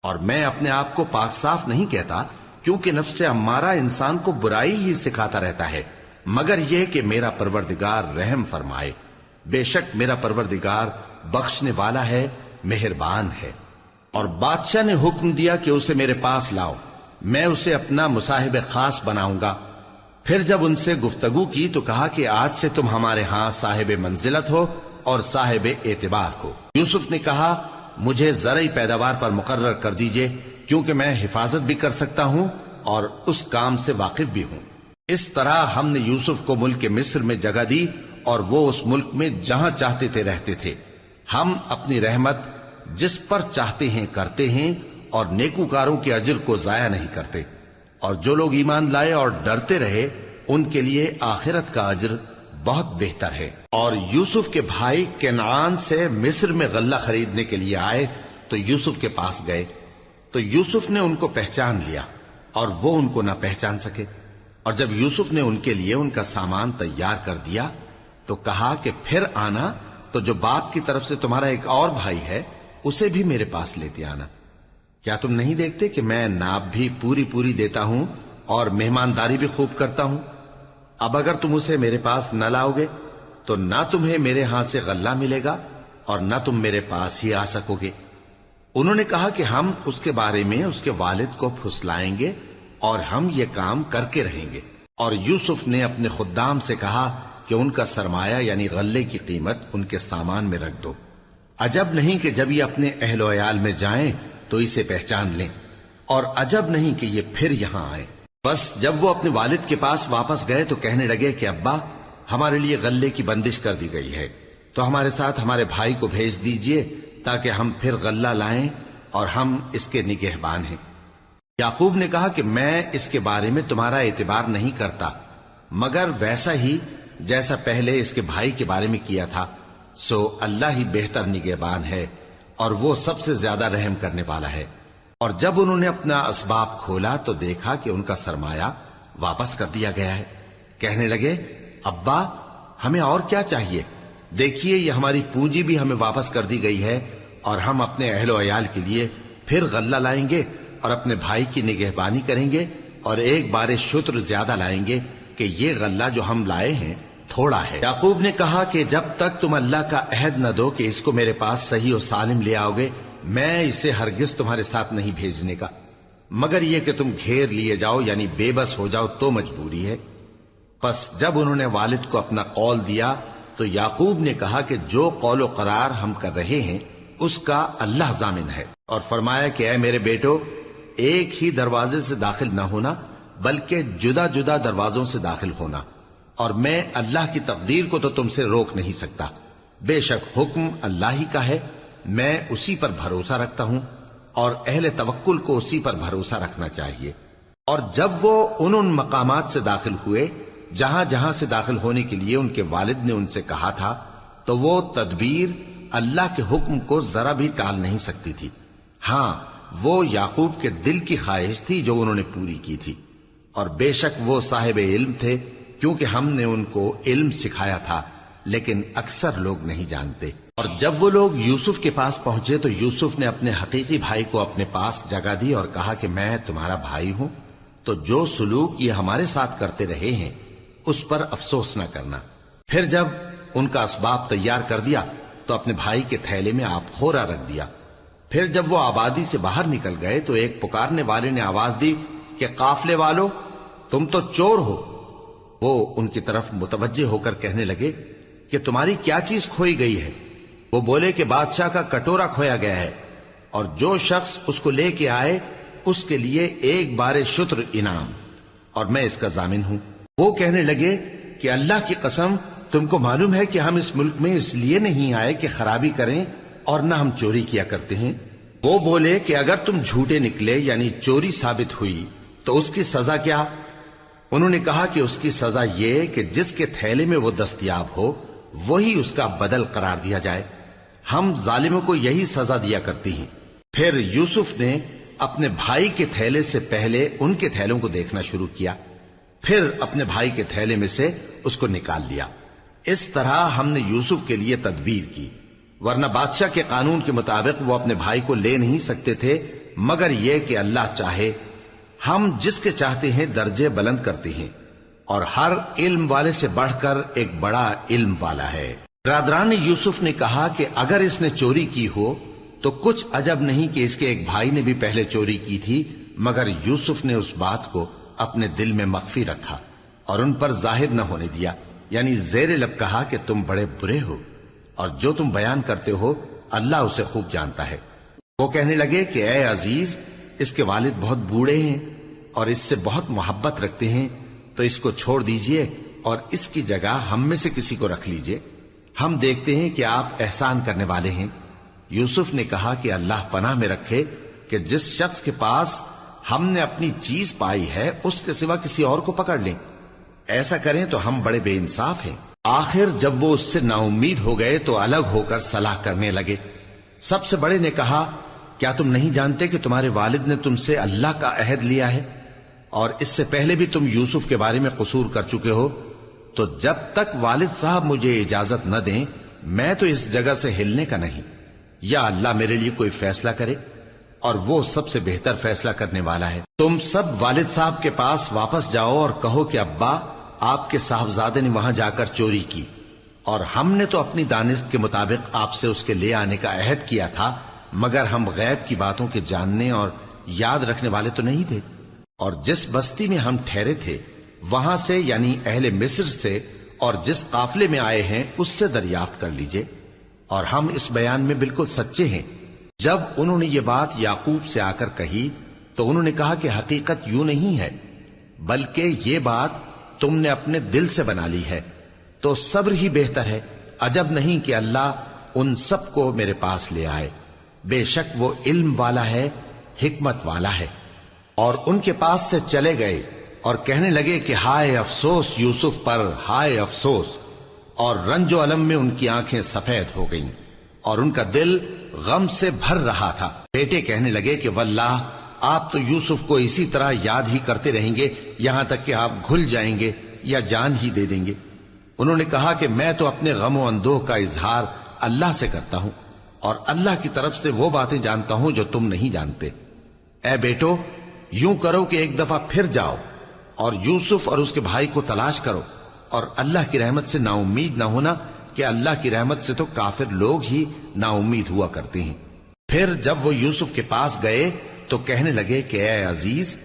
اور میں اپنے آپ کو پاک صاف نہیں کہتا، کیونکہ نفس امارہ انسان کو برائی ہی سکھاتا رہتا ہے، مگر یہ کہ میرا پروردگار رحم فرمائے۔ بے شک میرا پروردگار بخشنے والا ہے، مہربان ہے۔ اور بادشاہ نے حکم دیا کہ اسے میرے پاس لاؤ، میں اسے اپنا مصاحب خاص بناؤں گا۔ پھر جب ان سے گفتگو کی تو کہا کہ آج سے تم ہمارے ہاں صاحب منزلت ہو اور صاحب اعتبار ہو۔ یوسف نے کہا مجھے زرعی پیداوار پر مقرر کر دیجئے، کیونکہ میں حفاظت بھی کر سکتا ہوں اور اس کام سے واقف بھی ہوں۔ اس طرح ہم نے یوسف کو ملک مصر میں جگہ دی اور وہ اس ملک میں جہاں چاہتے تھے رہتے تھے۔ ہم اپنی رحمت جس پر چاہتے ہیں کرتے ہیں اور نیکوکاروں کے اجر کو ضائع نہیں کرتے، اور جو لوگ ایمان لائے اور ڈرتے رہے ان کے لیے آخرت کا اجر بہت بہتر ہے۔ اور یوسف کے بھائی کنعان سے مصر میں غلہ خریدنے کے لیے آئے تو یوسف کے پاس گئے، تو یوسف نے ان کو پہچان لیا اور وہ ان کو نہ پہچان سکے۔ اور جب یوسف نے ان کے لیے ان کا سامان تیار کر دیا تو کہا کہ پھر آنا تو جو باپ کی طرف سے تمہارا ایک اور بھائی ہے اسے بھی میرے پاس لیتے آنا۔ کیا تم نہیں دیکھتے کہ میں ناب بھی پوری پوری دیتا ہوں اور مہمانداری بھی خوب کرتا ہوں؟ اب اگر تم اسے میرے پاس نہ لاؤ گے تو نہ تمہیں میرے ہاں سے غلہ ملے گا اور نہ تم میرے پاس ہی آ سکو گے۔ انہوں نے کہا کہ ہم اس کے بارے میں اس کے والد کو پھسلائیں گے اور ہم یہ کام کر کے رہیں گے۔ اور یوسف نے اپنے خدام سے کہا کہ ان کا سرمایہ یعنی غلے کی قیمت ان کے سامان میں رکھ دو۔ عجب نہیں کہ جب یہ اپنے اہل و عیال میں جائیں تو اسے پہچان لیں، اور عجب نہیں کہ یہ پھر یہاں آئیں۔ بس جب وہ اپنے والد کے پاس واپس گئے تو کہنے لگے کہ ابا ہمارے لیے غلے کی بندش کر دی گئی ہے، تو ہمارے ساتھ ہمارے بھائی کو بھیج دیجئے تاکہ ہم پھر غلہ لائیں اور ہم اس کے نگہبان ہیں۔ یعقوب نے کہا کہ میں اس کے بارے میں تمہارا اعتبار نہیں کرتا، مگر ویسا ہی جیسا پہلے اس کے بھائی کے بارے میں کیا تھا، سو اللہ ہی بہتر نگہبان ہے اور وہ سب سے زیادہ رحم کرنے والا ہے۔ اور جب انہوں نے اپنا اسباب کھولا تو دیکھا کہ ان کا سرمایہ واپس کر دیا گیا ہے۔ کہنے لگے ابا ہمیں اور کیا چاہیے؟ دیکھیے یہ ہماری پونجی بھی ہمیں واپس کر دی گئی ہے، اور ہم اپنے اہل و عیال کے لیے پھر غلہ لائیں گے اور اپنے بھائی کی نگہبانی کریں گے، اور ایک بار شتر زیادہ لائیں گے کہ یہ غلہ جو ہم لائے ہیں تھوڑا ہے۔ یعقوب نے کہا کہ جب تک تم اللہ کا عہد نہ دو کہ اس کو میرے پاس صحیح و سالم لے آؤ گے، میں اسے ہرگز تمہارے ساتھ نہیں بھیجنے کا، مگر یہ کہ تم گھیر لیے جاؤ یعنی بے بس ہو جاؤ تو مجبوری ہے۔ پس جب انہوں نے والد کو اپنا قول دیا تو یعقوب نے کہا کہ جو قول و قرار ہم کر رہے ہیں اس کا اللہ ضامن ہے، اور فرمایا کہ اے میرے بیٹو ایک ہی دروازے سے داخل نہ ہونا بلکہ جدا جدا دروازوں سے داخل ہونا، اور میں اللہ کی تقدیر کو تو تم سے روک نہیں سکتا، بے شک حکم اللہ ہی کا ہے، میں اسی پر بھروسہ رکھتا ہوں، اور اہل توکل کو اسی پر بھروسہ رکھنا چاہیے۔ اور جب وہ ان مقامات سے داخل ہوئے جہاں جہاں سے داخل ہونے کے لیے ان کے والد نے ان سے کہا تھا، تو وہ تدبیر اللہ کے حکم کو ذرا بھی ٹال نہیں سکتی تھی۔ ہاں وہ یعقوب کے دل کی خواہش تھی جو انہوں نے پوری کی تھی، اور بے شک وہ صاحب علم تھے کیونکہ ہم نے ان کو علم سکھایا تھا، لیکن اکثر لوگ نہیں جانتے۔ اور جب وہ لوگ یوسف کے پاس پہنچے تو یوسف نے اپنے حقیقی بھائی کو اپنے پاس جگہ دی اور کہا کہ میں تمہارا بھائی ہوں، تو جو سلوک یہ ہمارے ساتھ کرتے رہے ہیں اس پر افسوس نہ کرنا۔ پھر جب ان کا اسباب تیار کر دیا تو اپنے بھائی کے تھیلے میں آپ خورا رکھ دیا۔ پھر جب وہ آبادی سے باہر نکل گئے تو ایک پکارنے والے نے آواز دی کہ قافلے والو تم تو چور ہو۔ وہ ان کی طرف متوجہ ہو کر کہنے لگے کہ تمہاری کیا چیز کھوئی گئی ہے؟ وہ بولے کہ بادشاہ کا کٹورا کھویا گیا ہے، اور جو شخص اس کو لے کے آئے اس کے لیے ایک بار شتر انعام، اور میں اس کا ضامن ہوں۔ وہ کہنے لگے کہ اللہ کی قسم تم کو معلوم ہے کہ ہم اس ملک میں اس لیے نہیں آئے کہ خرابی کریں اور نہ ہم چوری کیا کرتے ہیں۔ وہ بولے کہ اگر تم جھوٹے نکلے یعنی چوری ثابت ہوئی تو اس کی سزا کیا؟ انہوں نے کہا کہ اس کی سزا یہ کہ جس کے تھیلے میں وہ دستیاب ہو وہی اس کا بدل قرار دیا جائے، ہم ظالموں کو یہی سزا دیا کرتی ہیں۔ پھر یوسف نے اپنے بھائی کے تھیلے سے پہلے ان کے تھیلوں کو دیکھنا شروع کیا، پھر اپنے بھائی کے تھیلے میں سے اس کو نکال لیا۔ اس طرح ہم نے یوسف کے لیے تدبیر کی، ورنہ بادشاہ کے قانون کے مطابق وہ اپنے بھائی کو لے نہیں سکتے تھے مگر یہ کہ اللہ چاہے ہم جس کے چاہتے ہیں درجے بلند کرتے ہیں، اور ہر علم والے سے بڑھ کر ایک بڑا علم والا ہے۔ برادران یوسف نے کہا کہ اگر اس نے چوری کی ہو تو کچھ عجب نہیں کہ اس کے ایک بھائی نے بھی پہلے چوری کی تھی، مگر یوسف نے اس بات کو اپنے دل میں مخفی رکھا اور ان پر ظاہر نہ ہونے دیا، یعنی زیر لب کہا کہ تم بڑے برے ہو، اور جو تم بیان کرتے ہو اللہ اسے خوب جانتا ہے۔ وہ کہنے لگے کہ اے عزیز، اس کے والد بہت بوڑھے ہیں اور اس سے بہت محبت رکھتے ہیں، تو اس کو چھوڑ دیجئے اور اس کی جگہ ہم میں سے کسی کو رکھ لیجئے، ہم دیکھتے ہیں کہ آپ احسان کرنے والے ہیں۔ یوسف نے کہا کہ اللہ پناہ میں رکھے کہ جس شخص کے پاس ہم نے اپنی چیز پائی ہے اس کے سوا کسی اور کو پکڑ لیں، ایسا کریں تو ہم بڑے بے انصاف ہیں۔ آخر جب وہ اس سے نا امید ہو گئے تو الگ ہو کر صلاح کرنے لگے۔ سب سے بڑے نے کہا، کیا تم نہیں جانتے کہ تمہارے والد نے تم سے اللہ کا عہد لیا ہے، اور اس سے پہلے بھی تم یوسف کے بارے میں قصور کر چکے ہو؟ تو جب تک والد صاحب مجھے اجازت نہ دیں میں تو اس جگہ سے ہلنے کا نہیں، یا اللہ میرے لیے کوئی فیصلہ کرے، اور وہ سب سے بہتر فیصلہ کرنے والا ہے۔ تم سب والد صاحب کے پاس واپس جاؤ اور کہو کہ ابا، آپ کے صاحبزادے نے وہاں جا کر چوری کی، اور ہم نے تو اپنی دانست کے مطابق آپ سے اس کے لے آنے کا عہد کیا تھا، مگر ہم غیب کی باتوں کے جاننے اور یاد رکھنے والے تو نہیں تھے، اور جس بستی میں ہم ٹھہرے تھے وہاں سے، یعنی اہل مصر سے، اور جس قافلے میں آئے ہیں اس سے دریافت کر لیجئے، اور ہم اس بیان میں بالکل سچے ہیں۔ جب انہوں نے یہ بات یعقوب سے آ کر کہی تو انہوں نے کہا کہ حقیقت یوں نہیں ہے، بلکہ یہ بات تم نے اپنے دل سے بنا لی ہے، تو صبر ہی بہتر ہے۔ عجب نہیں کہ اللہ ان سب کو میرے پاس لے آئے، بے شک وہ علم والا ہے، حکمت والا ہے۔ اور ان کے پاس سے چلے گئے اور کہنے لگے کہ ہائے افسوس یوسف پر، ہائے افسوس، اور رنج و الم میں ان کی آنکھیں سفید ہو گئیں اور ان کا دل غم سے بھر رہا تھا۔ بیٹے کہنے لگے کہ واللہ آپ تو یوسف کو اسی طرح یاد ہی کرتے رہیں گے یہاں تک کہ آپ گھل جائیں گے یا جان ہی دے دیں گے۔ انہوں نے کہا کہ میں تو اپنے غم و اندوہ کا اظہار اللہ سے کرتا ہوں، اور اللہ کی طرف سے وہ باتیں جانتا ہوں جو تم نہیں جانتے۔ اے بیٹو، یوں کرو کہ ایک دفعہ پھر جاؤ اور یوسف اور اس کے بھائی کو تلاش کرو، اور اللہ کی رحمت سے نا امید نہ ہونا کہ اللہ کی رحمت سے تو کافر لوگ ہی نا امید ہوا کرتے ہیں۔ پھر جب وہ یوسف کے پاس گئے تو کہنے لگے کہ اے عزیز،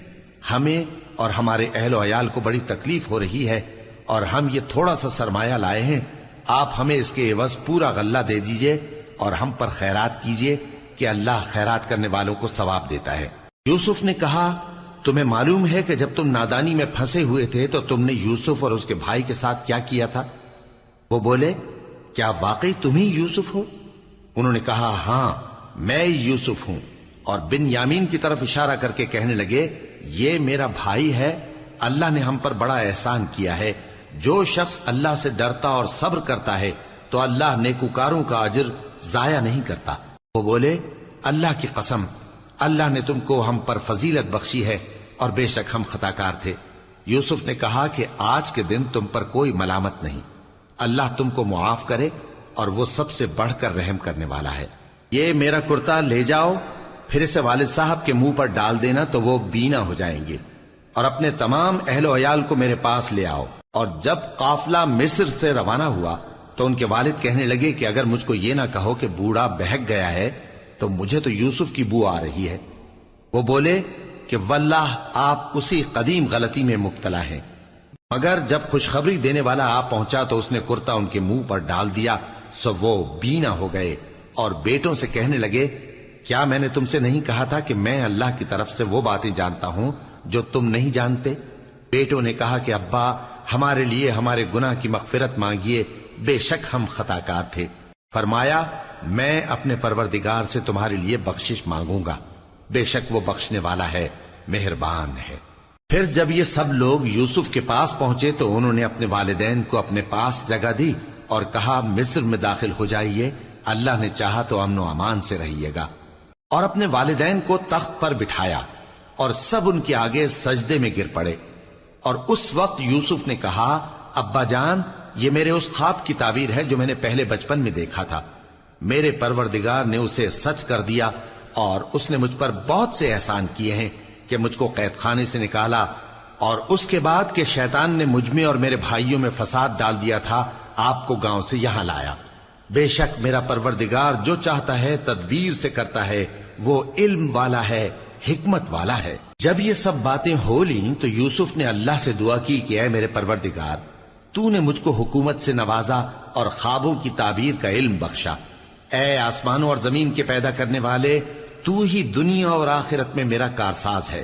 ہمیں اور ہمارے اہل و عیال کو بڑی تکلیف ہو رہی ہے، اور ہم یہ تھوڑا سا سرمایہ لائے ہیں، آپ ہمیں اس کے عوض پورا غلہ دے دیجئے اور ہم پر خیرات کیجئے کہ اللہ خیرات کرنے والوں کو ثواب دیتا ہے۔ یوسف نے کہا، تمہیں معلوم ہے کہ جب تم نادانی میں پھنسے ہوئے تھے تو تم نے یوسف اور اس کے بھائی کے ساتھ کیا کیا تھا؟ وہ بولے، کیا واقعی تم ہی یوسف ہو؟ انہوں نے کہا، ہاں میں یوسف ہوں، اور بن یامین کی طرف اشارہ کر کے کہنے لگے، یہ میرا بھائی ہے، اللہ نے ہم پر بڑا احسان کیا ہے۔ جو شخص اللہ سے ڈرتا اور صبر کرتا ہے تو اللہ نیکوکاروں کا اجر ضائع نہیں کرتا۔ وہ بولے، اللہ کی قسم، اللہ نے تم کو ہم پر فضیلت بخشی ہے، اور بے شک ہم خطا کار تھے۔ یوسف نے کہا کہ آج کے دن تم پر کوئی ملامت نہیں، اللہ تم کو معاف کرے، اور وہ سب سے بڑھ کر رحم کرنے والا ہے۔ یہ میرا کرتا لے جاؤ، پھر اسے والد صاحب کے منہ پر ڈال دینا تو وہ بینا ہو جائیں گے، اور اپنے تمام اہل و عیال کو میرے پاس لے آؤ۔ اور جب قافلہ مصر سے روانہ ہوا تو ان کے والد کہنے لگے کہ اگر مجھ کو یہ نہ کہو کہ بوڑھا بہک گیا ہے تو مجھے تو یوسف کی بو آ رہی ہے۔ وہ بولے کہ واللہ آپ اسی قدیم غلطی میں مبتلا ہیں۔ مگر جب خوشخبری دینے والا آ پہنچا تو اس نے کرتا ان کے منہ پر ڈال دیا، سو وہ بینا ہو گئے، اور بیٹوں سے کہنے لگے، کیا میں نے تم سے نہیں کہا تھا کہ میں اللہ کی طرف سے وہ باتیں جانتا ہوں جو تم نہیں جانتے؟ بیٹوں نے کہا کہ ابا، ہمارے لیے ہمارے گناہ کی مغفرت مانگیے، بے شک ہم خطا کار تھے۔ فرمایا، میں اپنے پروردگار سے تمہارے لیے بخشش مانگوں گا، بے شک وہ بخشنے والا ہے، مہربان ہے۔ پھر جب یہ سب لوگ یوسف کے پاس پہنچے تو انہوں نے اپنے والدین کو اپنے پاس جگہ دی اور کہا، مصر میں داخل ہو جائیے، اللہ نے چاہا تو امن و امان سے رہیے گا۔ اور اپنے والدین کو تخت پر بٹھایا اور سب ان کے آگے سجدے میں گر پڑے۔ اور اس وقت یوسف نے کہا، ابا جان، یہ میرے اس خواب کی تعبیر ہے جو میں نے پہلے بچپن میں دیکھا تھا، میرے پروردگار نے اسے سچ کر دیا اور اس نے مجھ پر بہت سے احسان کیے ہیں کہ مجھ کو قید خانے سے نکالا، اور اس کے بعد کہ شیطان نے مجھ میں اور میرے بھائیوں میں فساد ڈال دیا تھا آپ کو گاؤں سے یہاں لایا۔ بے شک میرا پروردگار جو چاہتا ہے تدبیر سے کرتا ہے، وہ علم والا ہے، حکمت والا ہے۔ جب یہ سب باتیں ہو لیں تو یوسف نے اللہ سے دعا کی کہ اے میرے پروردگار، تو نے مجھ کو حکومت سے نوازا اور خوابوں کی تعبیر کا علم بخشا۔ اے آسمانوں اور زمین کے پیدا کرنے والے، تو ہی دنیا اور آخرت میں میرا کارساز ہے۔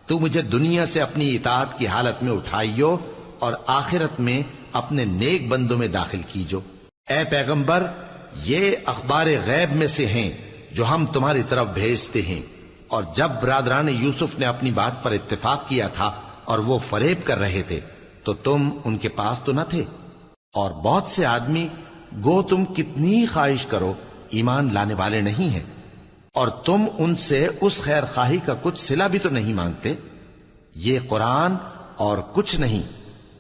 تو مجھے دنیا سے اپنی اطاعت کی حالت میں اٹھائیو اور آخرت میں اپنے نیک بندوں میں داخل کیجو۔ اے پیغمبر، یہ اخبار غیب میں سے ہیں جو ہم تمہاری طرف بھیجتے ہیں۔ اور جب برادران یوسف نے اپنی بات پر اتفاق کیا تھا اور وہ فریب کر رہے تھے تو تم ان کے پاس تو نہ تھے، اور بہت سے آدمی گو تم کتنی خواہش کرو ایمان لانے والے نہیں ہیں، اور تم ان سے اس خیر خواہی کا کچھ صلہ بھی تو نہیں مانگتے۔ یہ قرآن اور کچھ نہیں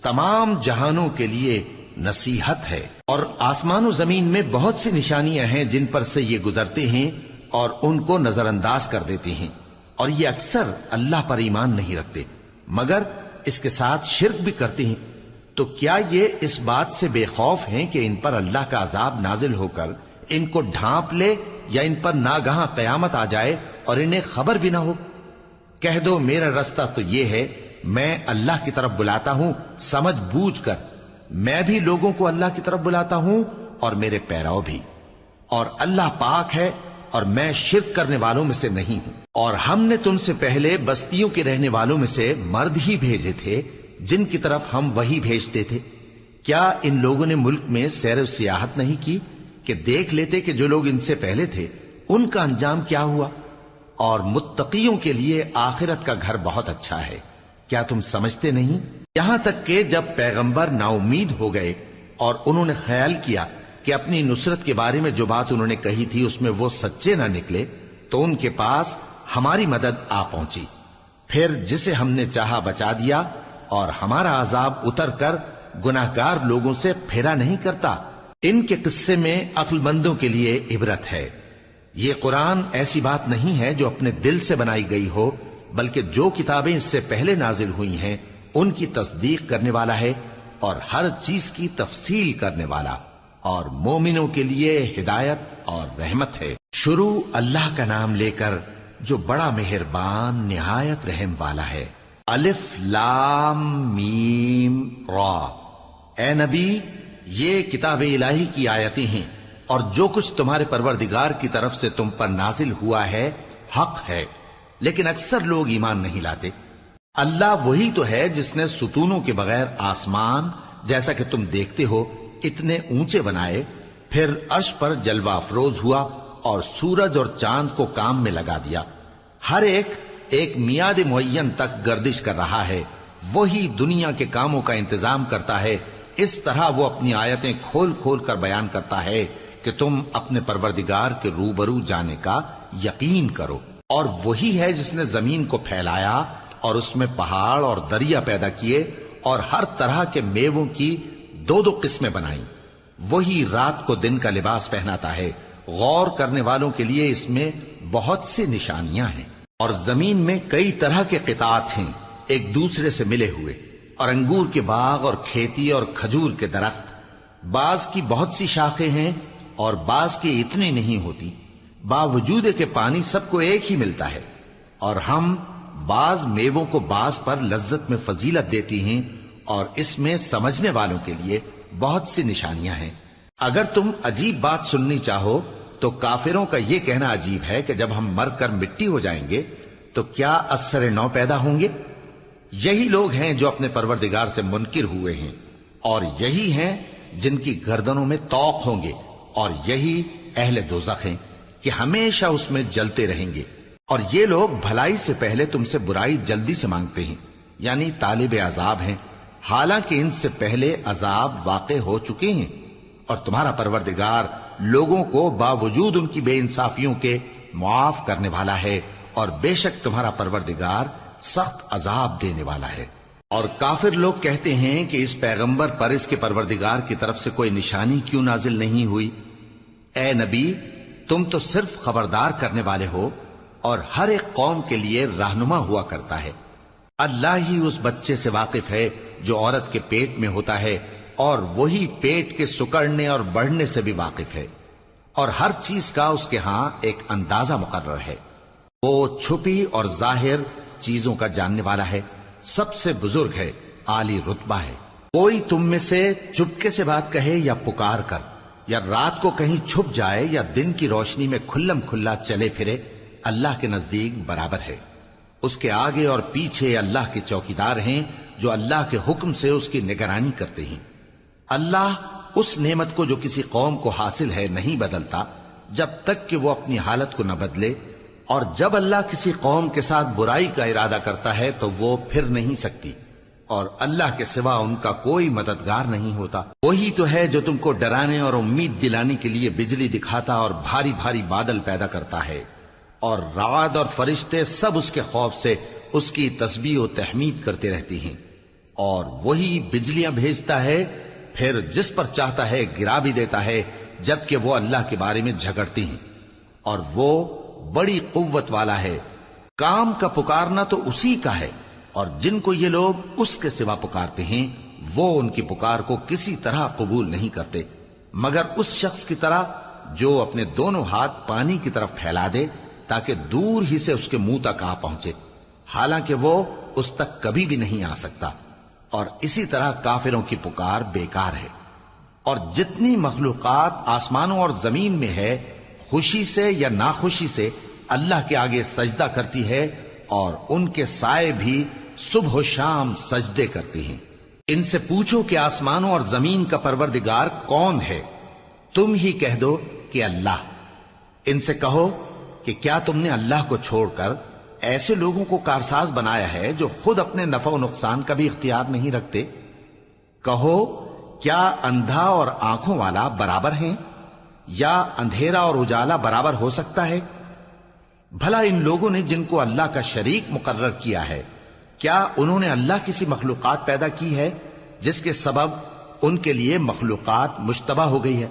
تمام جہانوں کے لیے نصیحت ہے، اور آسمان و زمین میں بہت سی نشانیاں ہیں جن پر سے یہ گزرتے ہیں اور ان کو نظر انداز کر دیتے ہیں، اور یہ اکثر اللہ پر ایمان نہیں رکھتے مگر اس کے ساتھ شرک بھی کرتے ہیں۔ تو کیا یہ اس بات سے بے خوف ہیں کہ ان پر اللہ کا عذاب نازل ہو کر ان کو ڈھانپ لے، یا ان پر ناگہاں قیامت آ جائے اور انہیں خبر بھی نہ ہو؟ کہہ دو میرا رستہ تو یہ ہے، میں اللہ کی طرف بلاتا ہوں سمجھ بوجھ کر، میں بھی لوگوں کو اللہ کی طرف بلاتا ہوں اور میرے پیراؤ بھی، اور اللہ پاک ہے اور میں شرک کرنے والوں میں سے نہیں ہوں۔ اور ہم نے تم سے پہلے بستیوں کے رہنے والوں میں سے مرد ہی بھیجے تھے جن کی طرف ہم وہی بھیجتے تھے۔ کیا ان لوگوں نے ملک میں سیر و سیاحت نہیں کی کہ دیکھ لیتے کہ جو لوگ ان سے پہلے تھے ان کا انجام کیا ہوا؟ اور متقیوں کے لیے آخرت کا گھر بہت اچھا ہے، کیا تم سمجھتے نہیں؟ یہاں تک کہ جب پیغمبر نا امید ہو گئے اور انہوں نے خیال کیا کہ اپنی نصرت کے بارے میں جو بات انہوں نے کہی تھی اس میں وہ سچے نہ نکلے، تو ان کے پاس ہماری مدد آ پہنچی، پھر جسے ہم نے چاہا بچا دیا، اور ہمارا عذاب اتر کر گناہگار لوگوں سے پھیرا نہیں کرتا۔ ان کے قصے میں عقل مندوں کے لیے عبرت ہے۔ یہ قرآن ایسی بات نہیں ہے جو اپنے دل سے بنائی گئی ہو، بلکہ جو کتابیں اس سے پہلے نازل ہوئی ہیں ان کی تصدیق کرنے والا ہے، اور ہر چیز کی تفصیل کرنے والا، اور مومنوں کے لیے ہدایت اور رحمت ہے۔ شروع اللہ کا نام لے کر جو بڑا مہربان نہایت رحم والا ہے۔ الف لام میم را۔ اے نبی، یہ کتاب الہی کی آیتیں ہیں، اور جو کچھ تمہارے پروردگار کی طرف سے تم پر نازل ہوا ہے حق ہے، لیکن اکثر لوگ ایمان نہیں لاتے۔ اللہ وہی تو ہے جس نے ستونوں کے بغیر آسمان جیسا کہ تم دیکھتے ہو اتنے اونچے بنائے، پھر عرش پر جلوہ افروز ہوا اور سورج اور چاند کو کام میں لگا دیا، ہر ایک میعاد معین تک گردش کر رہا ہے۔ وہی دنیا کے کاموں کا انتظام کرتا ہے، اس طرح وہ اپنی آیتیں کھول کھول کر بیان کرتا ہے کہ تم اپنے پروردگار کے روبرو جانے کا یقین کرو۔ اور وہی ہے جس نے زمین کو پھیلایا اور اس میں پہاڑ اور دریا پیدا کیے اور ہر طرح کے میووں کی دو دو قسمیں بنائیں۔ وہی رات کو دن کا لباس پہناتا ہے، غور کرنے والوں کے لیے اس میں بہت سی نشانیاں ہیں۔ اور زمین میں کئی طرح کے قطعات ہیں ایک دوسرے سے ملے ہوئے، اور انگور کے باغ اور کھیتی اور کھجور کے درخت، بعض کی بہت سی شاخیں ہیں اور بعض کی اتنی نہیں ہوتی، باوجود کہ پانی سب کو ایک ہی ملتا ہے۔ اور ہم بعض میووں کو بعض پر لذت میں فضیلت دیتی ہیں، اور اس میں سمجھنے والوں کے لیے بہت سی نشانیاں ہیں۔ اگر تم عجیب بات سننی چاہو تو کافروں کا یہ کہنا عجیب ہے کہ جب ہم مر کر مٹی ہو جائیں گے تو کیا ازسر نو پیدا ہوں گے؟ یہی لوگ ہیں جو اپنے پروردگار سے منکر ہوئے ہیں، اور یہی ہیں جن کی گردنوں میں طوق ہوں گے، اور یہی اہل دوزخ ہیں کہ ہمیشہ اس میں جلتے رہیں گے۔ اور یہ لوگ بھلائی سے پہلے تم سے برائی جلدی سے مانگتے ہیں، یعنی طالب عذاب ہیں، حالانکہ ان سے پہلے عذاب واقع ہو چکے ہیں، اور تمہارا پروردگار لوگوں کو باوجود ان کی بے انصافیوں کے معاف کرنے والا ہے، اور بے شک تمہارا پروردگار سخت عذاب دینے والا ہے۔ اور کافر لوگ کہتے ہیں کہ اس پیغمبر پر اس کے پروردگار کی طرف سے کوئی نشانی کیوں نازل نہیں ہوئی؟ اے نبی، تم تو صرف خبردار کرنے والے ہو، اور ہر ایک قوم کے لیے رہنما ہوا کرتا ہے۔ اللہ ہی اس بچے سے واقف ہے جو عورت کے پیٹ میں ہوتا ہے، اور وہی پیٹ کے سکڑنے اور بڑھنے سے بھی واقف ہے، اور ہر چیز کا اس کے ہاں ایک اندازہ مقرر ہے۔ وہ چھپی اور ظاہر چیزوں کا جاننے والا ہے، سب سے بزرگ ہے، عالی رتبہ ہے۔ کوئی تم میں سے چپکے سے بات کہے یا پکار کر، یا رات کو کہیں چھپ جائے یا دن کی روشنی میں کھلم کھلا چلے پھرے، اللہ کے نزدیک برابر ہے۔ اس کے آگے اور پیچھے اللہ کے چوکیدار ہیں جو اللہ کے حکم سے اس کی نگرانی کرتے ہیں۔ اللہ اس نعمت کو جو کسی قوم کو حاصل ہے نہیں بدلتا جب تک کہ وہ اپنی حالت کو نہ بدلے، اور جب اللہ کسی قوم کے ساتھ برائی کا ارادہ کرتا ہے تو وہ پھر نہیں سکتی، اور اللہ کے سوا ان کا کوئی مددگار نہیں ہوتا۔ وہی تو ہے جو تم کو ڈرانے اور امید دلانے کے لیے بجلی دکھاتا اور بھاری بھاری بادل پیدا کرتا ہے، اور رعد اور فرشتے سب اس کے خوف سے اس کی تسبیح و تحمید کرتے رہتی ہیں۔ اور وہی بجلیاں بھیجتا ہے، پھر جس پر چاہتا ہے گرا بھی دیتا ہے، جبکہ وہ اللہ کے بارے میں جھگڑتی ہیں، اور وہ بڑی قوت والا ہے۔ کام کا پکارنا تو اسی کا ہے، اور جن کو یہ لوگ اس کے سوا پکارتے ہیں وہ ان کی پکار کو کسی طرح قبول نہیں کرتے، مگر اس شخص کی طرح جو اپنے دونوں ہاتھ پانی کی طرف پھیلا دے تاکہ دور ہی سے اس کے منہ تک آ پہنچے، حالانکہ وہ اس تک کبھی بھی نہیں آ سکتا۔ اور اسی طرح کافروں کی پکار بیکار ہے۔ اور جتنی مخلوقات آسمانوں اور زمین میں ہے، خوشی سے یا ناخوشی سے اللہ کے آگے سجدہ کرتی ہے، اور ان کے سائے بھی صبح و شام سجدے کرتی ہیں۔ ان سے پوچھو کہ آسمانوں اور زمین کا پروردگار کون ہے؟ تم ہی کہہ دو کہ اللہ۔ ان سے کہو کہ کیا تم نے اللہ کو چھوڑ کر ایسے لوگوں کو کارساز بنایا ہے جو خود اپنے نفع و نقصان کا بھی اختیار نہیں رکھتے؟ کہو کیا اندھا اور آنکھوں والا برابر ہیں، یا اندھیرا اور اجالا برابر ہو سکتا ہے؟ بھلا ان لوگوں نے جن کو اللہ کا شریک مقرر کیا ہے، کیا انہوں نے اللہ کسی مخلوقات پیدا کی ہے جس کے سبب ان کے لیے مخلوقات مشتبہ ہو گئی ہے؟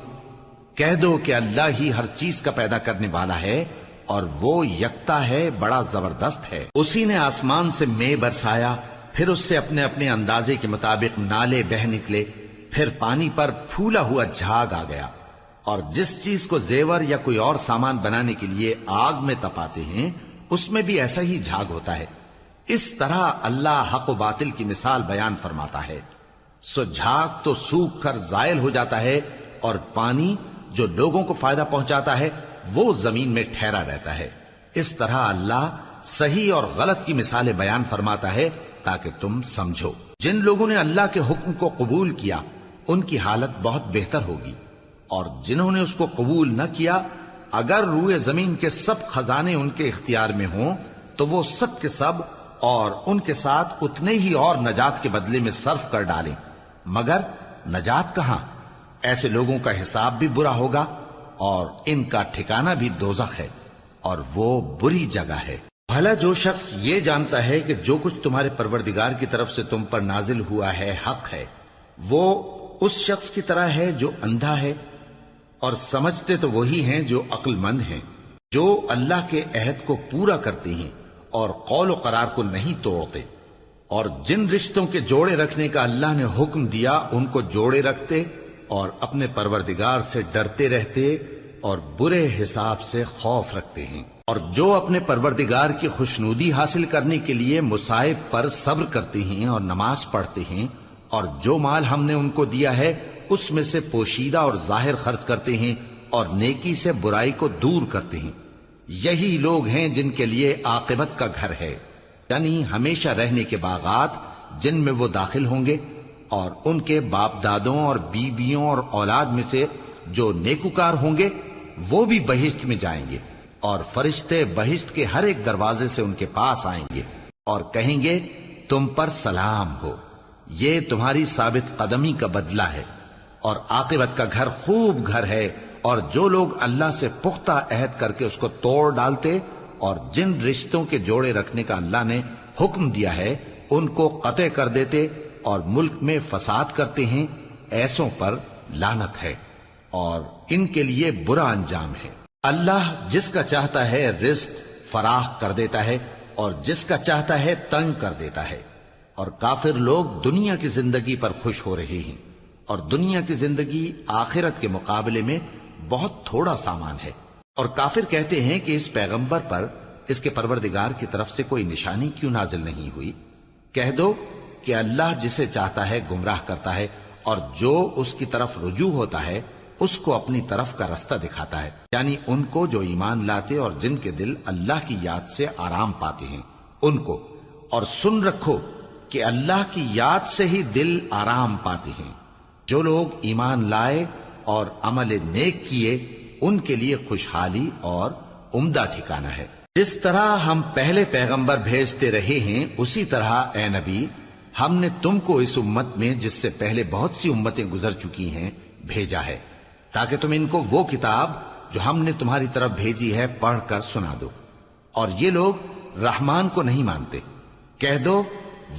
کہہ دو کہ اللہ ہی ہر چیز کا پیدا کرنے والا ہے، اور وہ یکتا ہے، بڑا زبردست ہے۔ اسی نے آسمان سے مے برسایا، پھر اس سے اپنے اپنے اندازے کے مطابق نالے بہ نکلے، پھر پانی پر پھولا ہوا جھاگ آ گیا۔ اور جس چیز کو زیور یا کوئی اور سامان بنانے کے لیے آگ میں تپاتے ہیں اس میں بھی ایسا ہی جھاگ ہوتا ہے۔ اس طرح اللہ حق و باطل کی مثال بیان فرماتا ہے۔ سو جھاگ تو سوکھ کر زائل ہو جاتا ہے، اور پانی جو لوگوں کو فائدہ پہنچاتا ہے وہ زمین میں ٹھہرا رہتا ہے۔ اس طرح اللہ صحیح اور غلط کی مثالیں بیان فرماتا ہے تاکہ تم سمجھو۔ جن لوگوں نے اللہ کے حکم کو قبول کیا ان کی حالت بہت بہتر ہوگی، اور جنہوں نے اس کو قبول نہ کیا، اگر روئے زمین کے سب خزانے ان کے اختیار میں ہوں تو وہ سب کے سب اور ان کے ساتھ اتنے ہی اور نجات کے بدلے میں صرف کر ڈالیں، مگر نجات کہاں؟ ایسے لوگوں کا حساب بھی برا ہوگا، اور ان کا ٹھکانہ بھی دوزخ ہے، اور وہ بری جگہ ہے۔ بھلا جو شخص یہ جانتا ہے کہ جو کچھ تمہارے پروردگار کی طرف سے تم پر نازل ہوا ہے حق ہے، وہ اس شخص کی طرح ہے جو اندھا ہے؟ اور سمجھتے تو وہی ہیں جو عقل مند ہیں، جو اللہ کے عہد کو پورا کرتے ہیں اور قول و قرار کو نہیں توڑتے، اور جن رشتوں کے جوڑے رکھنے کا اللہ نے حکم دیا ان کو جوڑے رکھتے، اور اپنے پروردگار سے ڈرتے رہتے اور برے حساب سے خوف رکھتے ہیں۔ اور جو اپنے پروردگار کی خوشنودی حاصل کرنے کے لیے مصائب پر صبر کرتے ہیں اور نماز پڑھتے ہیں، اور جو مال ہم نے ان کو دیا ہے اس میں سے پوشیدہ اور ظاہر خرچ کرتے ہیں، اور نیکی سے برائی کو دور کرتے ہیں، یہی لوگ ہیں جن کے لیے عاقبت کا گھر ہے، یعنی ہمیشہ رہنے کے باغات جن میں وہ داخل ہوں گے، اور ان کے باپ دادوں اور بیویوں اور اولاد میں سے جو نیکوکار ہوں گے وہ بھی بہشت میں جائیں گے، اور فرشتے بہشت کے ہر ایک دروازے سے ان کے پاس آئیں گے اور کہیں گے تم پر سلام ہو، یہ تمہاری ثابت قدمی کا بدلہ ہے، اور عاقبت کا گھر خوب گھر ہے۔ اور جو لوگ اللہ سے پختہ عہد کر کے اس کو توڑ ڈالتے اور جن رشتوں کے جوڑے رکھنے کا اللہ نے حکم دیا ہے ان کو قطع کر دیتے اور ملک میں فساد کرتے ہیں، ایسوں پر لعنت ہے اور ان کے لیے برا انجام ہے۔ اللہ جس کا چاہتا ہے رزق فراخ کر دیتا ہے اور جس کا چاہتا ہے تنگ کر دیتا ہے. اور کافر لوگ دنیا کی زندگی پر خوش ہو رہے ہیں اور دنیا کی زندگی آخرت کے مقابلے میں بہت تھوڑا سامان ہے. اور کافر کہتے ہیں کہ اس پیغمبر پر اس کے پروردگار کی طرف سے کوئی نشانی کیوں نازل نہیں ہوئی؟ کہہ دو کہ اللہ جسے چاہتا ہے گمراہ کرتا ہے اور جو اس کی طرف رجوع ہوتا ہے اس کو اپنی طرف کا رستہ دکھاتا ہے، یعنی ان کو جو ایمان لاتے اور جن کے دل اللہ کی یاد سے آرام پاتے ہیں ان کو. اور سن رکھو کہ اللہ کی یاد سے ہی دل آرام پاتے ہیں. جو لوگ ایمان لائے اور عمل نیک کیے ان کے لیے خوشحالی اور عمدہ ٹھکانہ ہے. جس طرح ہم پہلے پیغمبر بھیجتے رہے ہیں اسی طرح اے نبی ہم نے تم کو اس امت میں جس سے پہلے بہت سی امتیں گزر چکی ہیں بھیجا ہے تاکہ تم ان کو وہ کتاب جو ہم نے تمہاری طرف بھیجی ہے پڑھ کر سنا دو. اور یہ لوگ رحمان کو نہیں مانتے. کہہ دو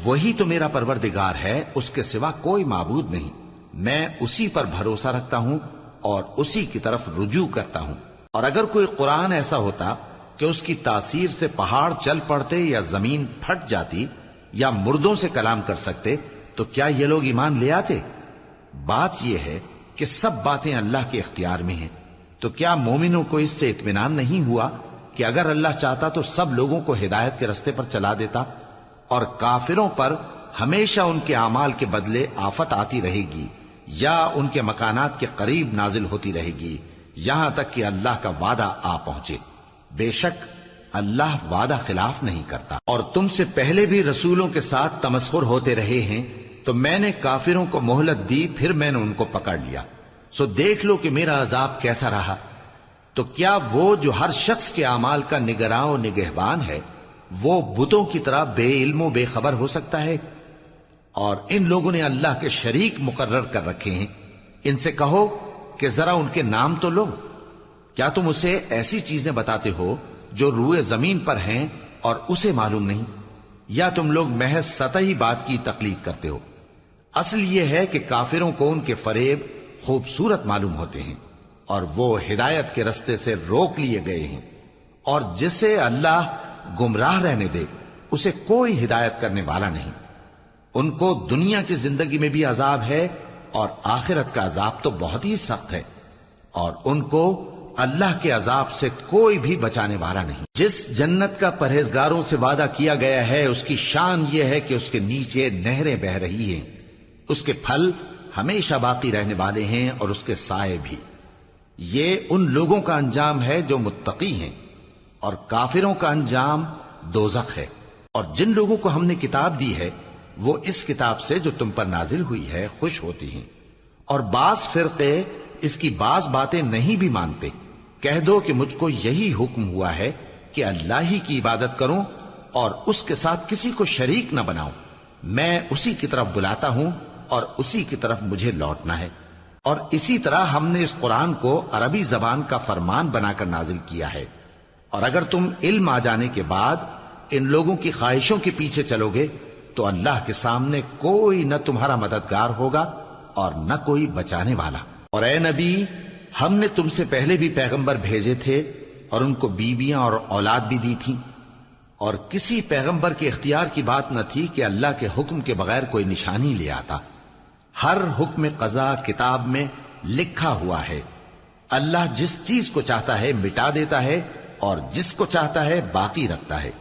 وہی تو میرا پروردگار ہے، اس کے سوا کوئی معبود نہیں. میں اسی پر بھروسہ رکھتا ہوں اور اسی کی طرف رجوع کرتا ہوں. اور اگر کوئی قرآن ایسا ہوتا کہ اس کی تاثیر سے پہاڑ چل پڑتے یا زمین پھٹ جاتی یا مردوں سے کلام کر سکتے تو کیا یہ لوگ ایمان لے آتے؟ بات یہ ہے کہ سب باتیں اللہ کے اختیار میں ہیں. تو کیا مومنوں کو اس سے اطمینان نہیں ہوا کہ اگر اللہ چاہتا تو سب لوگوں کو ہدایت کے رستے پر چلا دیتا؟ اور کافروں پر ہمیشہ ان کے اعمال کے بدلے آفت آتی رہے گی یا ان کے مکانات کے قریب نازل ہوتی رہے گی یہاں تک کہ اللہ کا وعدہ آ پہنچے. بے شک اللہ وعدہ خلاف نہیں کرتا. اور تم سے پہلے بھی رسولوں کے ساتھ تمسخر ہوتے رہے ہیں تو میں نے کافروں کو مہلت دی، پھر میں نے ان کو پکڑ لیا. سو دیکھ لو کہ میرا عذاب کیسا رہا. تو کیا وہ جو ہر شخص کے اعمال کا نگراں و نگہبان ہے وہ بتوں کی طرح بے علم و بے خبر ہو سکتا ہے؟ اور ان لوگوں نے اللہ کے شریک مقرر کر رکھے ہیں. ان سے کہو کہ ذرا ان کے نام تو لو. کیا تم اسے ایسی چیزیں بتاتے ہو جو روئے زمین پر ہیں اور اسے معلوم نہیں؟ یا تم لوگ محض سطحی بات کی تقلید کرتے ہو؟ اصل یہ ہے کہ کافروں کو ان کے فریب خوبصورت معلوم ہوتے ہیں اور وہ ہدایت کے رستے سے روک لیے گئے ہیں. اور جسے اللہ گمراہ رہنے دے اسے کوئی ہدایت کرنے والا نہیں. ان کو دنیا کی زندگی میں بھی عذاب ہے اور آخرت کا عذاب تو بہت ہی سخت ہے، اور ان کو اللہ کے عذاب سے کوئی بھی بچانے والا نہیں. جس جنت کا پرہیزگاروں سے وعدہ کیا گیا ہے اس کی شان یہ ہے کہ اس کے نیچے نہریں بہ رہی ہیں، اس کے پھل ہمیشہ باقی رہنے والے ہیں اور اس کے سائے بھی. یہ ان لوگوں کا انجام ہے جو متقی ہیں، اور کافروں کا انجام دوزخ ہے. اور جن لوگوں کو ہم نے کتاب دی ہے وہ اس کتاب سے جو تم پر نازل ہوئی ہے خوش ہوتی ہیں، اور بعض فرقے اس کی بعض باتیں نہیں بھی مانتے. کہہ دو کہ مجھ کو یہی حکم ہوا ہے کہ اللہ ہی کی عبادت کروں اور اس کے ساتھ کسی کو شریک نہ بناؤں. میں اسی کی طرف بلاتا ہوں اور اسی کی طرف مجھے لوٹنا ہے. اور اسی طرح ہم نے اس قرآن کو عربی زبان کا فرمان بنا کر نازل کیا ہے. اور اگر تم علم آ جانے کے بعد ان لوگوں کی خواہشوں کے پیچھے چلو گے تو اللہ کے سامنے کوئی نہ تمہارا مددگار ہوگا اور نہ کوئی بچانے والا. اور اے نبی ہم نے تم سے پہلے بھی پیغمبر بھیجے تھے اور ان کو بیویاں اور اولاد بھی دی تھیں، اور کسی پیغمبر کے اختیار کی بات نہ تھی کہ اللہ کے حکم کے بغیر کوئی نشانی لے آتا. ہر حکم قضا کتاب میں لکھا ہوا ہے. اللہ جس چیز کو چاہتا ہے مٹا دیتا ہے اور جس کو چاہتا ہے باقی رکھتا ہے،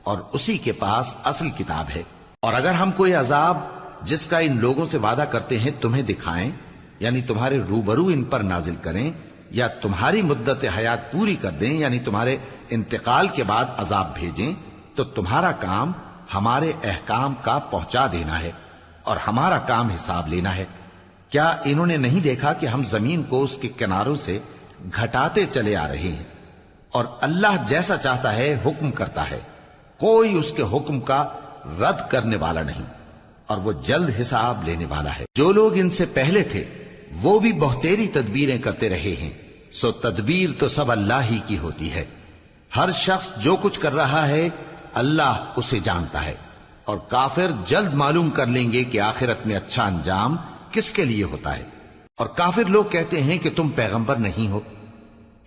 اور اسی کے پاس اصل کتاب ہے. اور اگر ہم کوئی عذاب جس کا ان لوگوں سے وعدہ کرتے ہیں تمہیں دکھائیں، یعنی تمہارے روبرو ان پر نازل کریں، یا تمہاری مدت حیات پوری کر دیں، یعنی تمہارے انتقال کے بعد عذاب بھیجیں، تو تمہارا کام ہمارے احکام کا پہنچا دینا ہے اور ہمارا کام حساب لینا ہے. کیا انہوں نے نہیں دیکھا کہ ہم زمین کو اس کے کناروں سے گھٹاتے چلے آ رہے ہیں؟ اور اللہ جیسا چاہتا ہے حکم کرتا ہے، کوئی اس کے حکم کا رد کرنے والا نہیں، اور وہ جلد حساب لینے والا ہے. جو لوگ ان سے پہلے تھے وہ بھی بہتیری تدبیریں کرتے رہے ہیں، سو تدبیر تو سب اللہ ہی کی ہوتی ہے. ہر شخص جو کچھ کر رہا ہے اللہ اسے جانتا ہے. اور کافر جلد معلوم کر لیں گے کہ آخرت میں اچھا انجام کس کے لیے ہوتا ہے. اور کافر لوگ کہتے ہیں کہ تم پیغمبر نہیں ہو.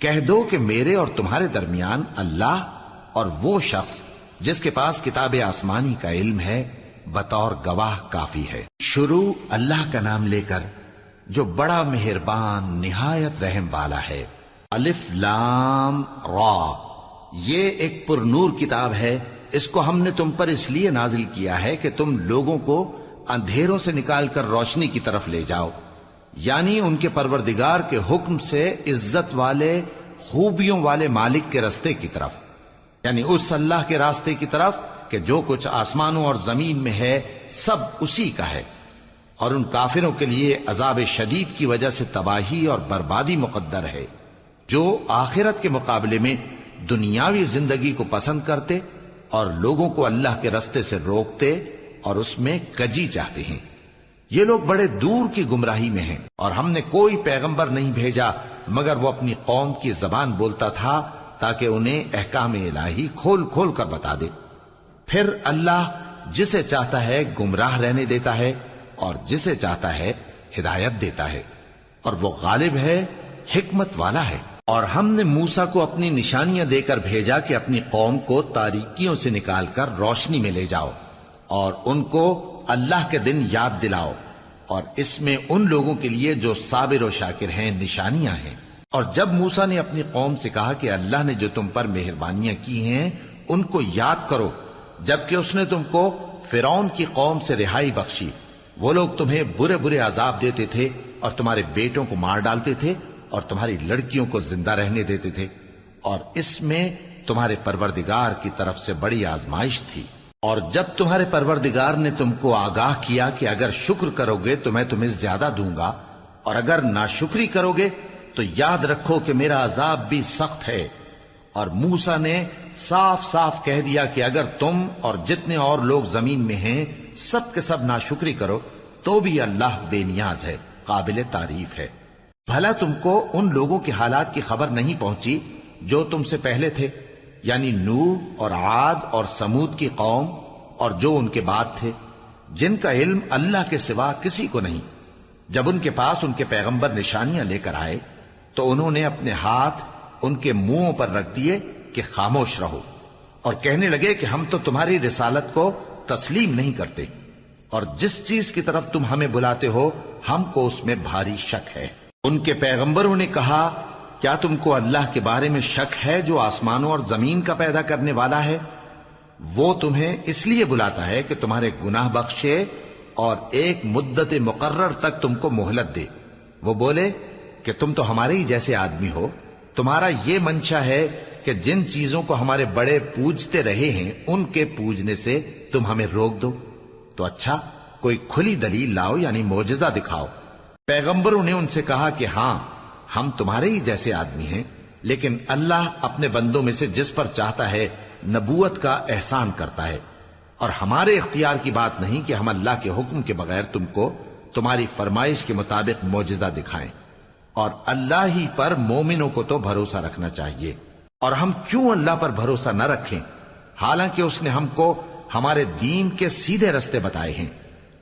کہہ دو کہ میرے اور تمہارے درمیان اللہ اور وہ شخص جس کے پاس کتاب آسمانی کا علم ہے بطور گواہ کافی ہے۔ شروع اللہ کا نام لے کر جو بڑا مہربان نہایت رحم والا ہے۔ الف لام را، یہ ایک پر نور کتاب ہے، اس کو ہم نے تم پر اس لیے نازل کیا ہے کہ تم لوگوں کو اندھیروں سے نکال کر روشنی کی طرف لے جاؤ، یعنی ان کے پروردگار کے حکم سے عزت والے خوبیوں والے مالک کے راستے کی طرف، یعنی اس اللہ کے راستے کی طرف کہ جو کچھ آسمانوں اور زمین میں ہے سب اسی کا ہے۔ اور ان کافروں کے لیے عذاب شدید کی وجہ سے تباہی اور بربادی مقدر ہے، جو آخرت کے مقابلے میں دنیاوی زندگی کو پسند کرتے اور لوگوں کو اللہ کے راستے سے روکتے اور اس میں کجی چاہتے ہیں۔ یہ لوگ بڑے دور کی گمراہی میں ہیں، اور ہم نے کوئی پیغمبر نہیں بھیجا مگر وہ اپنی قوم کی زبان بولتا تھا تاکہ انہیں احکام الہی کھول کھول کر بتا دے۔ پھر اللہ جسے چاہتا ہے گمراہ رہنے دیتا ہے اور جسے چاہتا ہے ہدایت دیتا ہے، اور وہ غالب ہے، حکمت والا ہے۔ اور ہم نے موسیٰ کو اپنی نشانیاں دے کر بھیجا کہ اپنی قوم کو تاریکیوں سے نکال کر روشنی میں لے جاؤ اور ان کو اللہ کے دن یاد دلاؤ، اور اس میں ان لوگوں کے لیے جو صابر و شاکر ہیں نشانیاں ہیں۔ اور جب موسیٰ نے اپنی قوم سے کہا کہ اللہ نے جو تم پر مہربانیاں کی ہیں ان کو یاد کرو، جبکہ اس نے تم کو فرعون کی قوم سے رہائی بخشی، وہ لوگ تمہیں برے برے عذاب دیتے تھے اور تمہارے بیٹوں کو مار ڈالتے تھے اور تمہاری لڑکیوں کو زندہ رہنے دیتے تھے، اور اس میں تمہارے پروردگار کی طرف سے بڑی آزمائش تھی۔ اور جب تمہارے پروردگار نے تم کو آگاہ کیا کہ اگر شکر کرو گے تو میں تمہیں زیادہ دوں گا، اور اگر ناشکری کرو گے تو یاد رکھو کہ میرا عذاب بھی سخت ہے۔ اور موسیٰ نے صاف صاف کہہ دیا کہ اگر تم اور جتنے اور لوگ زمین میں ہیں سب کے سب ناشکری کرو تو بھی اللہ بے نیاز ہے، قابل تعریف ہے۔ بھلا تم کو ان لوگوں کے حالات کی خبر نہیں پہنچی جو تم سے پہلے تھے، یعنی نوح اور عاد اور سمود کی قوم اور جو ان کے بعد تھے، جن کا علم اللہ کے سوا کسی کو نہیں۔ جب ان کے پاس ان کے پیغمبر نشانیاں لے کر آئے تو انہوں نے اپنے ہاتھ ان کے منہوں پر رکھ دیے کہ خاموش رہو، اور کہنے لگے کہ ہم تو تمہاری رسالت کو تسلیم نہیں کرتے، اور جس چیز کی طرف تم ہمیں بلاتے ہو ہم کو اس میں بھاری شک ہے۔ ان کے پیغمبروں نے کہا کیا تم کو اللہ کے بارے میں شک ہے جو آسمانوں اور زمین کا پیدا کرنے والا ہے؟ وہ تمہیں اس لیے بلاتا ہے کہ تمہارے گناہ بخشے اور ایک مدت مقرر تک تم کو مہلت دے۔ وہ بولے کہ تم تو ہمارے ہی جیسے آدمی ہو، تمہارا یہ منشا ہے کہ جن چیزوں کو ہمارے بڑے پوجتے رہے ہیں ان کے پوجنے سے تم ہمیں روک دو، تو اچھا کوئی کھلی دلیل لاؤ، یعنی معجزہ دکھاؤ۔ پیغمبروں نے ان سے کہا کہ ہاں ہم تمہارے ہی جیسے آدمی ہیں، لیکن اللہ اپنے بندوں میں سے جس پر چاہتا ہے نبوت کا احسان کرتا ہے، اور ہمارے اختیار کی بات نہیں کہ ہم اللہ کے حکم کے بغیر تم کو تمہاری فرمائش کے مطابق معجزہ دکھائیں، اور اللہ ہی پر مومنوں کو تو بھروسہ رکھنا چاہیے۔ اور ہم کیوں اللہ پر بھروسہ نہ رکھیں حالانکہ اس نے ہم کو ہمارے دین کے سیدھے رستے بتائے ہیں،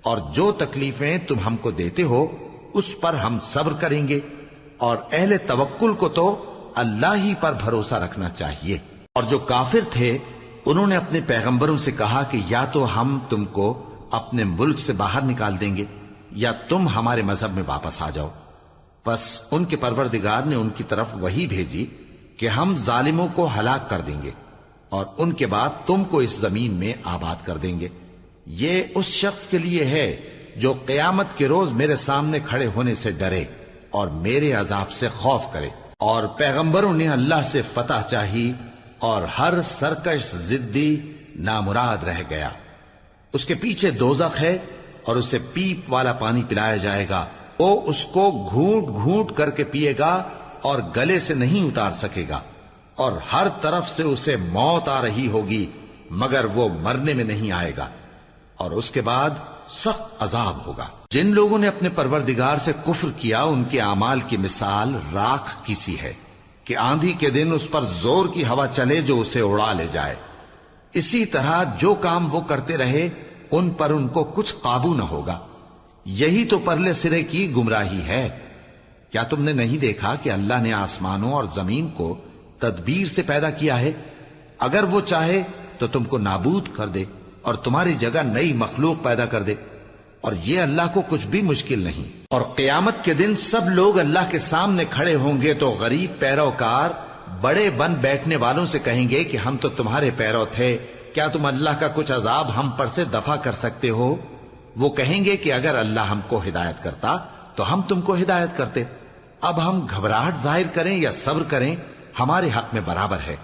اور جو تکلیفیں تم ہم کو دیتے ہو اس پر ہم صبر کریں گے، اور اہل توکل کو تو اللہ ہی پر بھروسہ رکھنا چاہیے۔ اور جو کافر تھے انہوں نے اپنے پیغمبروں سے کہا کہ یا تو ہم تم کو اپنے ملک سے باہر نکال دیں گے یا تم ہمارے مذہب میں واپس آ جاؤ۔ بس ان کے پروردگار نے ان کی طرف وحی بھیجی کہ ہم ظالموں کو ہلاک کر دیں گے اور ان کے بعد تم کو اس زمین میں آباد کر دیں گے۔ یہ اس شخص کے لیے ہے جو قیامت کے روز میرے سامنے کھڑے ہونے سے ڈرے اور میرے عذاب سے خوف کرے۔ اور پیغمبروں نے اللہ سے فتح چاہی اور ہر سرکش ضدی نامراد رہ گیا۔ اس کے پیچھے دوزخ ہے اور اسے پیپ والا پانی پلایا جائے گا، وہ اس کو گھونٹ گھونٹ کر کے پیے گا اور گلے سے نہیں اتار سکے گا، اور ہر طرف سے اسے موت آ رہی ہوگی مگر وہ مرنے میں نہیں آئے گا، اور اس کے بعد سخت عذاب ہوگا۔ جن لوگوں نے اپنے پروردگار سے کفر کیا ان کے اعمال کی مثال راکھ کی سی ہے کہ آندھی کے دن اس پر زور کی ہوا چلے جو اسے اڑا لے جائے۔ اسی طرح جو کام وہ کرتے رہے ان پر ان کو کچھ قابو نہ ہوگا۔ یہی تو پرلے سرے کی گمراہی ہے۔ کیا تم نے نہیں دیکھا کہ اللہ نے آسمانوں اور زمین کو تدبیر سے پیدا کیا ہے، اگر وہ چاہے تو تم کو نابود کر دے اور تمہاری جگہ نئی مخلوق پیدا کر دے، اور یہ اللہ کو کچھ بھی مشکل نہیں۔ اور قیامت کے دن سب لوگ اللہ کے سامنے کھڑے ہوں گے تو غریب پیروکار بڑے بن بیٹھنے والوں سے کہیں گے کہ ہم تو تمہارے پیرو تھے، کیا تم اللہ کا کچھ عذاب ہم پر سے دفع کر سکتے ہو؟ وہ کہیں گے کہ اگر اللہ ہم کو ہدایت کرتا تو ہم تم کو ہدایت کرتے۔ اب ہم گھبراہٹ ظاہر کریں یا صبر کریں، ہمارے حق میں برابر ہے،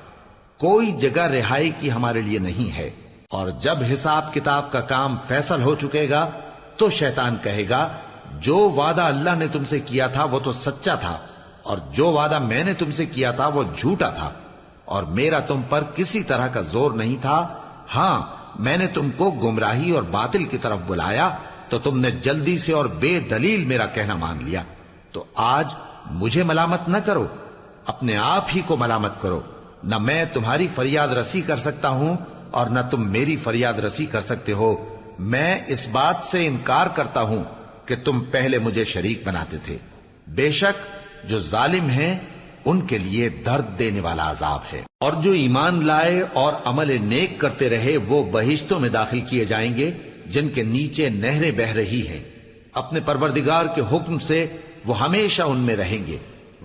کوئی جگہ رہائی کی ہمارے لیے نہیں ہے۔ اور جب حساب کتاب کا کام فیصل ہو چکے گا تو شیطان کہے گا جو وعدہ اللہ نے تم سے کیا تھا وہ تو سچا تھا، اور جو وعدہ میں نے تم سے کیا تھا وہ جھوٹا تھا، اور میرا تم پر کسی طرح کا زور نہیں تھا۔ ہاں، میں نے تم کو گمراہی اور باطل کی طرف بلایا تو تم نے جلدی سے اور بے دلیل میرا کہنا مان لیا۔ تو آج مجھے ملامت نہ کرو، اپنے آپ ہی کو ملامت کرو۔ نہ میں تمہاری فریاد رسی کر سکتا ہوں اور نہ تم میری فریاد رسی کر سکتے ہو۔ میں اس بات سے انکار کرتا ہوں کہ تم پہلے مجھے شریک بناتے تھے۔ بے شک جو ظالم ہیں ان کے لیے درد دینے والا عذاب ہے۔ اور جو ایمان لائے اور عمل نیک کرتے رہے وہ بہشتوں میں داخل کیے جائیں گے جن کے نیچے نہریں بہہ رہی ہیں۔ اپنے پروردگار کے حکم سے وہ ہمیشہ ان میں رہیں گے،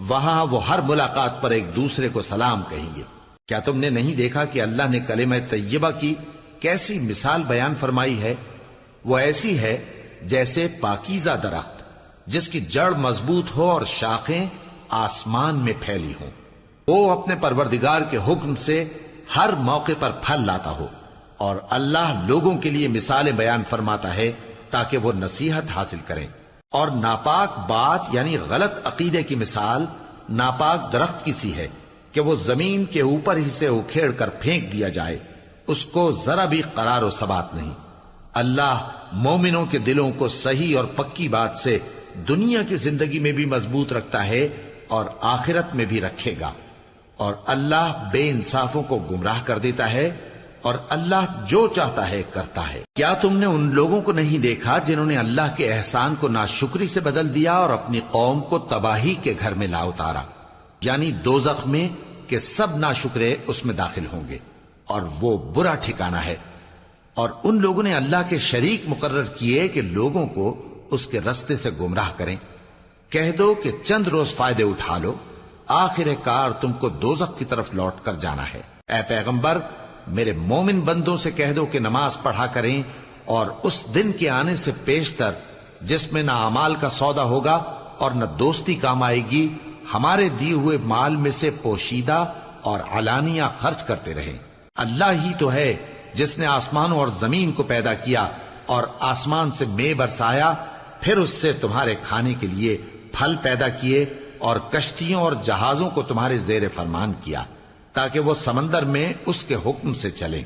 وہاں وہ ہر ملاقات پر ایک دوسرے کو سلام کہیں گے۔ کیا تم نے نہیں دیکھا کہ اللہ نے کلمہ طیبہ کی کیسی مثال بیان فرمائی ہے؟ وہ ایسی ہے جیسے پاکیزہ درخت جس کی جڑ مضبوط ہو اور شاخیں آسمان میں پھیلی ہوں۔ وہ اپنے پروردگار کے حکم سے ہر موقع پر پھل لاتا ہو، اور اللہ لوگوں کے لیے مثالیں بیان فرماتا ہے تاکہ وہ نصیحت حاصل کریں۔ اور ناپاک بات یعنی غلط عقیدے کی مثال ناپاک درخت کی سی ہے کہ وہ زمین کے اوپر ہی سے اکھیڑ کر پھینک دیا جائے، اس کو ذرا بھی قرار و ثبات نہیں۔ اللہ مومنوں کے دلوں کو صحیح اور پکی بات سے دنیا کی زندگی میں بھی مضبوط رکھتا ہے اور آخرت میں بھی رکھے گا۔ اور اللہ بے انصافوں کو گمراہ کر دیتا ہے، اور اللہ جو چاہتا ہے کرتا ہے۔ کیا تم نے ان لوگوں کو نہیں دیکھا جنہوں نے اللہ کے احسان کو ناشکری سے بدل دیا اور اپنی قوم کو تباہی کے گھر میں لا اتارا، یعنی دوزخ میں، کہ سب ناشکرے اس میں داخل ہوں گے اور وہ برا ٹھکانہ ہے۔ اور ان لوگوں نے اللہ کے شریک مقرر کیے کہ لوگوں کو اس کے رستے سے گمراہ کریں۔ کہہ دو کہ چند روز فائدے اٹھا لو، آخر کار تم کو دوزخ کی طرف لوٹ کر جانا ہے۔ اے پیغمبر، میرے مومن بندوں سے کہہ دو کہ نماز پڑھا کریں، اور اس دن کے آنے سے پیشتر جس میں نہ اعمال کا سودا ہوگا اور نہ دوستی کام آئے گی، ہمارے دیے ہوئے مال میں سے پوشیدہ اور علانیہ خرچ کرتے رہیں۔ اللہ ہی تو ہے جس نے آسمانوں اور زمین کو پیدا کیا اور آسمان سے مے برسایا، پھر اس سے تمہارے کھانے کے لیے پھل پیدا کیے اور کشتیوں اور جہازوں کو تمہارے زیر فرمان کیا تاکہ وہ سمندر میں اس کے حکم سے چلیں،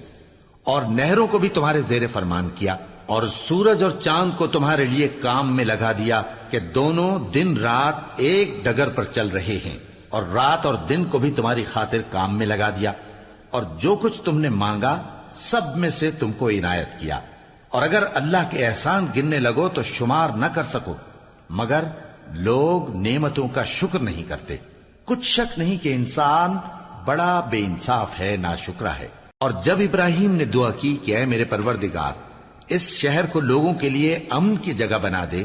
اور نہروں کو بھی تمہارے زیر فرمان کیا، اور سورج اور چاند کو تمہارے لیے کام میں لگا دیا کہ دونوں دن رات ایک ڈگر پر چل رہے ہیں، اور رات اور دن کو بھی تمہاری خاطر کام میں لگا دیا، اور جو کچھ تم نے مانگا سب میں سے تم کو عنایت کیا۔ اور اگر اللہ کے احسان گننے لگو تو شمار نہ کر سکو، مگر لوگ نعمتوں کا شکر نہیں کرتے۔ کچھ شک نہیں کہ انسان بڑا بے انصاف ہے، ناشکرا ہے۔ اور جب ابراہیم نے دعا کی کہ اے میرے پروردگار، اس شہر کو لوگوں کے لیے امن کی جگہ بنا دے،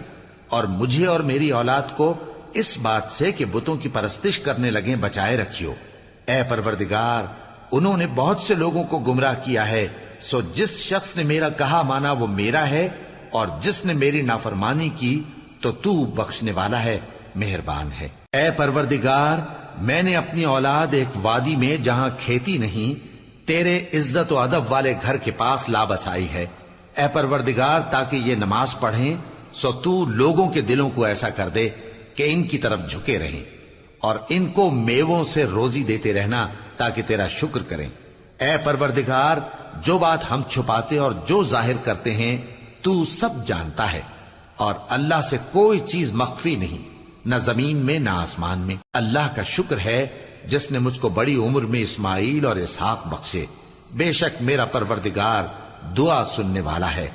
اور مجھے اور میری اولاد کو اس بات سے کہ بتوں کی پرستش کرنے لگیں بچائے رکھیو۔ اے پروردگار، انہوں نے بہت سے لوگوں کو گمراہ کیا ہے، سو جس شخص نے میرا کہا مانا وہ میرا ہے، اور جس نے میری نافرمانی کی تو تو بخشنے والا ہے، مہربان ہے۔ اے پروردگار، میں نے اپنی اولاد ایک وادی میں جہاں کھیتی نہیں، تیرے عزت و ادب والے گھر کے پاس لا بسائی ہے۔ اے پروردگار، تاکہ یہ نماز پڑھیں، سو تو لوگوں کے دلوں کو ایسا کر دے کہ ان کی طرف جھکے رہیں، اور ان کو میووں سے روزی دیتے رہنا تاکہ تیرا شکر کریں۔ اے پروردگار، جو بات ہم چھپاتے اور جو ظاہر کرتے ہیں تو سب جانتا ہے، اور اللہ سے کوئی چیز مخفی نہیں، نہ زمین میں نہ آسمان میں۔ اللہ کا شکر ہے جس نے مجھ کو بڑی عمر میں اسماعیل اور اسحاق بخشے، بے شک میرا پروردگار دعا سننے والا ہے۔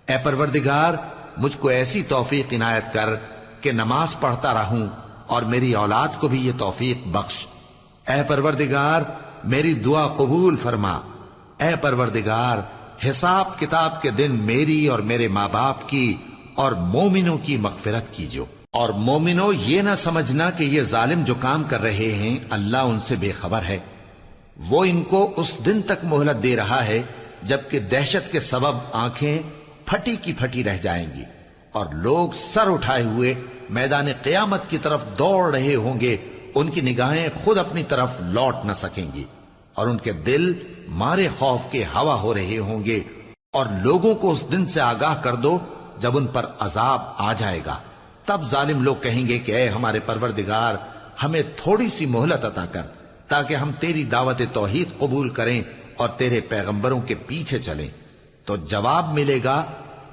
اے پروردگار، مجھ کو ایسی توفیق عنایت کر کہ نماز پڑھتا رہوں، اور میری اولاد کو بھی یہ توفیق بخش۔ اے پروردگار، میری دعا قبول فرما۔ اے پروردگار، حساب کتاب کے دن میری اور میرے ماں باپ کی اور مومنوں کی مغفرت کیجو۔ اور مومنوں، یہ نہ سمجھنا کہ یہ ظالم جو کام کر رہے ہیں اللہ ان سے بے خبر ہے۔ وہ ان کو اس دن تک مہلت دے رہا ہے جبکہ دہشت کے سبب آنکھیں پھٹی کی پھٹی رہ جائیں گی اور لوگ سر اٹھائے ہوئے میدان قیامت کی طرف دوڑ رہے ہوں گے۔ ان کی نگاہیں خود اپنی طرف لوٹ نہ سکیں گی اور ان کے دل مارے خوف کے ہوا ہو رہے ہوں گے۔ اور لوگوں کو اس دن سے آگاہ کر دو جب ان پر عذاب آ جائے گا۔ تب ظالم لوگ کہیں گے کہ اے ہمارے پروردگار، ہمیں تھوڑی سی مہلت عطا کر تاکہ ہم تیری دعوت توحید قبول کریں اور تیرے پیغمبروں کے پیچھے چلیں۔ تو جواب ملے گا،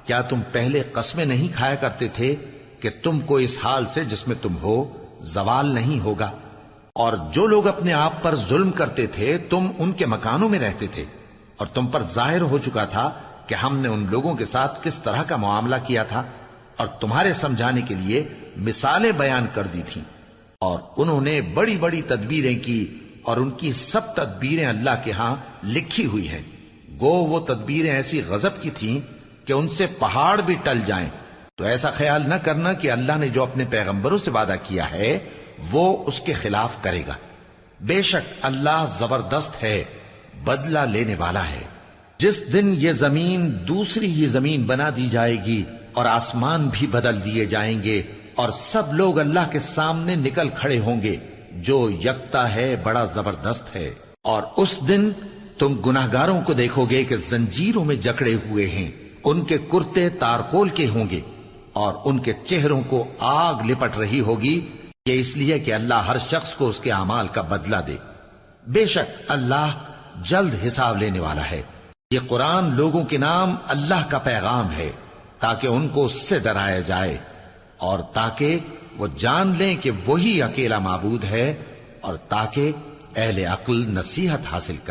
کیا تم پہلے قسمیں نہیں کھایا کرتے تھے کہ تم کو اس حال سے جس میں تم ہو زوال نہیں ہوگا؟ اور جو لوگ اپنے آپ پر ظلم کرتے تھے تم ان کے مکانوں میں رہتے تھے، اور تم پر ظاہر ہو چکا تھا کہ ہم نے ان لوگوں کے ساتھ کس طرح کا معاملہ کیا تھا، اور تمہارے سمجھانے کے لیے مثالیں بیان کر دی تھیں۔ اور انہوں نے بڑی بڑی تدبیریں کی، اور ان کی سب تدبیریں اللہ کے ہاں لکھی ہوئی ہیں۔ گو وہ تدبیریں ایسی غضب کی تھیں کہ ان سے پہاڑ بھی ٹل جائیں۔ تو ایسا خیال نہ کرنا کہ اللہ نے جو اپنے پیغمبروں سے وعدہ کیا ہے وہ اس کے خلاف کرے گا۔ بے شک اللہ زبردست ہے، بدلہ لینے والا ہے۔ جس دن یہ زمین دوسری ہی زمین بنا دی جائے گی اور آسمان بھی بدل دیے جائیں گے اور سب لوگ اللہ کے سامنے نکل کھڑے ہوں گے جو یکتا ہے، بڑا زبردست ہے۔ اور اس دن تم گناہگاروں کو دیکھو گے کہ زنجیروں میں جکڑے ہوئے ہیں، ان کے کرتے تارکول کے ہوں گے اور ان کے چہروں کو آگ لپٹ رہی ہوگی، یہ اس لیے کہ اللہ ہر شخص کو اس کے اعمال کا بدلہ دے۔ بے شک اللہ جلد حساب لینے والا ہے۔ یہ قرآن لوگوں کے نام اللہ کا پیغام ہے تاکہ ان کو اس سے ڈرایا جائے اور تاکہ وہ جان لیں کہ وہی اکیلا معبود ہے، اور تاکہ اہل عقل نصیحت حاصل کریں۔